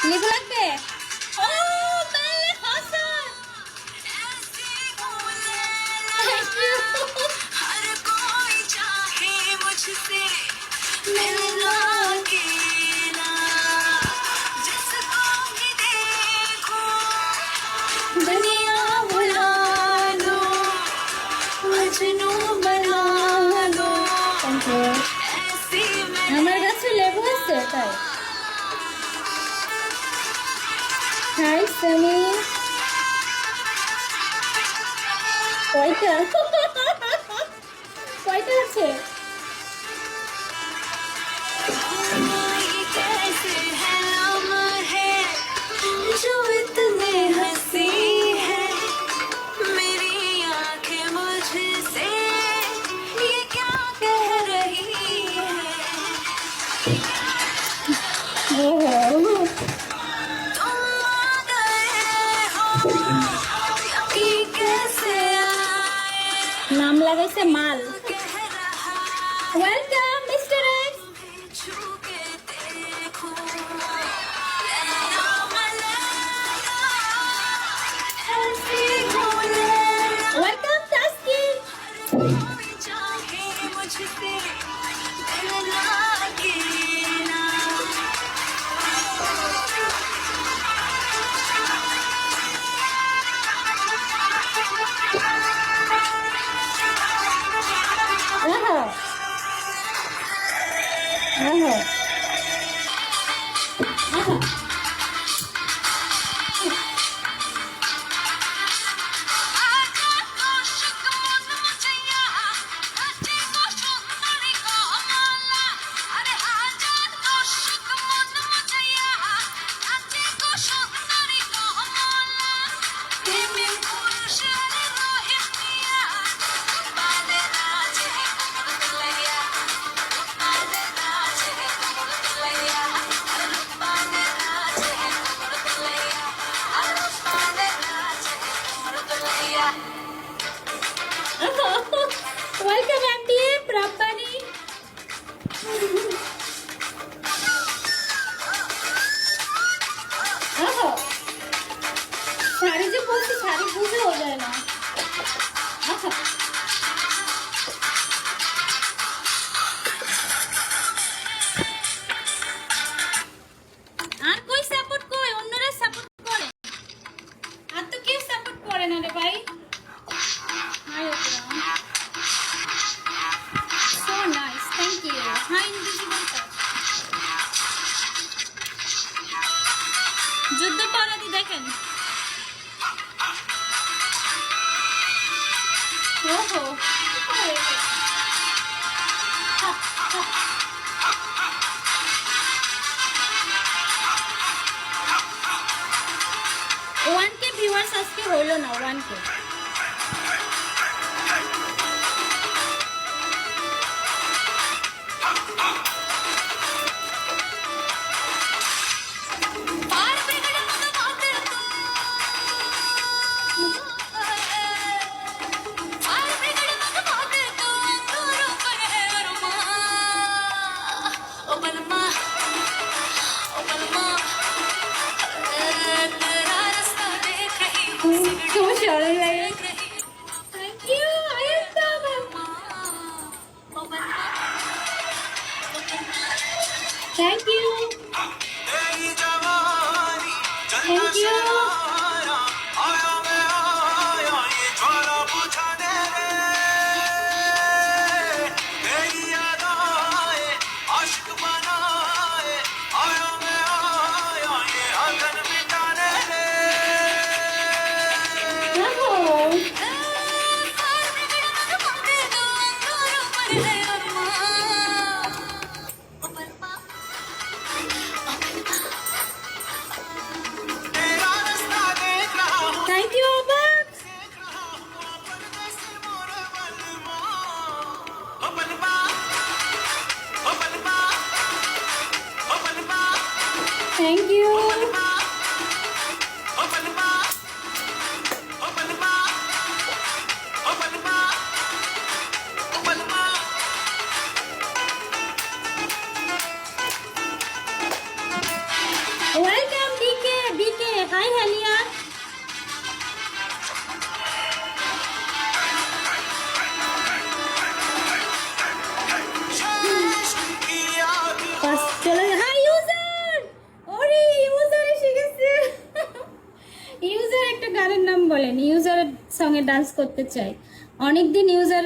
লেবু লাগবে? ও মেরে হাসান, থ্যাংক ইউ। हर कोई चाहे मुझसे मिलना अकेला जिसको भी देखो दुनिया भुला दो, मजनू बना दो থ্যাংক ইউ। ऐसी मैं আমার কাছে লেবু আছে তাই। হাই সামি, কয়টা কয়টা আছে? ये कैसे है लम्हे जो इतने हंसी है मेरी आंखें मुझसे ये क्या कह रही है ওহো, तुम आ गए हो ये कैसे आए নাম লাগাইছে মাল। कह रहा ওয়েলকাম মিস্টার এক্স। छू के देखो लैला मलैला ऐसी बोले ওয়েলকাম তাসকিন। कोई चाहे मुझसे मिलना अकेला ওহো ওহো ওহো, ওহো। Welcome MDM Rabbani. ওহো, শাড়ি যে পরছি শাড়ি বুঝেও যায় না। ওহো, আর কই সাপোর্ট কই? অন্যরা সাপোর্ট করে, আর তো কেউ সাপোর্ট করে না রে ভাই। Hi Oprah, so nice, thank you. Hi invisible touch. যুদ্ধাপরাধী দেখেন। ওহো, ওয়ান কে ভিউয়ার্স আজকে হইল না, 1K। पार बिगड़ मत बाते तू पार बिगड़ मत बाते तू दूरों पर है अरमान ओ बलमा तेरा रास्ता देख रही हूँ খুব সরল লাগে। देख रही हूँ থ্যাংক ইউ আয়াতা ম্যাম। ओ बलमा থ্যাংক ইউ तेरी जवानी থ্যাংক ইউ। आया आया मैं आया ये ज्वाला बुझाने रे तेरी याद आए आशिक बनाए आया मैं आया ये अगन मिटाने रे ওহো, पार बिगड़ मत बाते तू दूरों पर है अरमान ओ बलमा तेरा रास्ता देख रहा हूँ থ্যাংক ইউ অবাক। देख रहा हूँ परदेसी मोरे बलमा ओ बलमा ओ बलमा ओ बलमा থ্যাংক ইউ। ओ बलमा ओ बलमा ओ बलमा ओ बलमा হাই হানিয়া। চলো হাই ইউজার। ওরে ইউজার এসে গেছে। ইউজার একটা গানের নাম বলেন, ইউজার সঙ্গে ডান্স করতে চাই। অনেকদিন ইউজার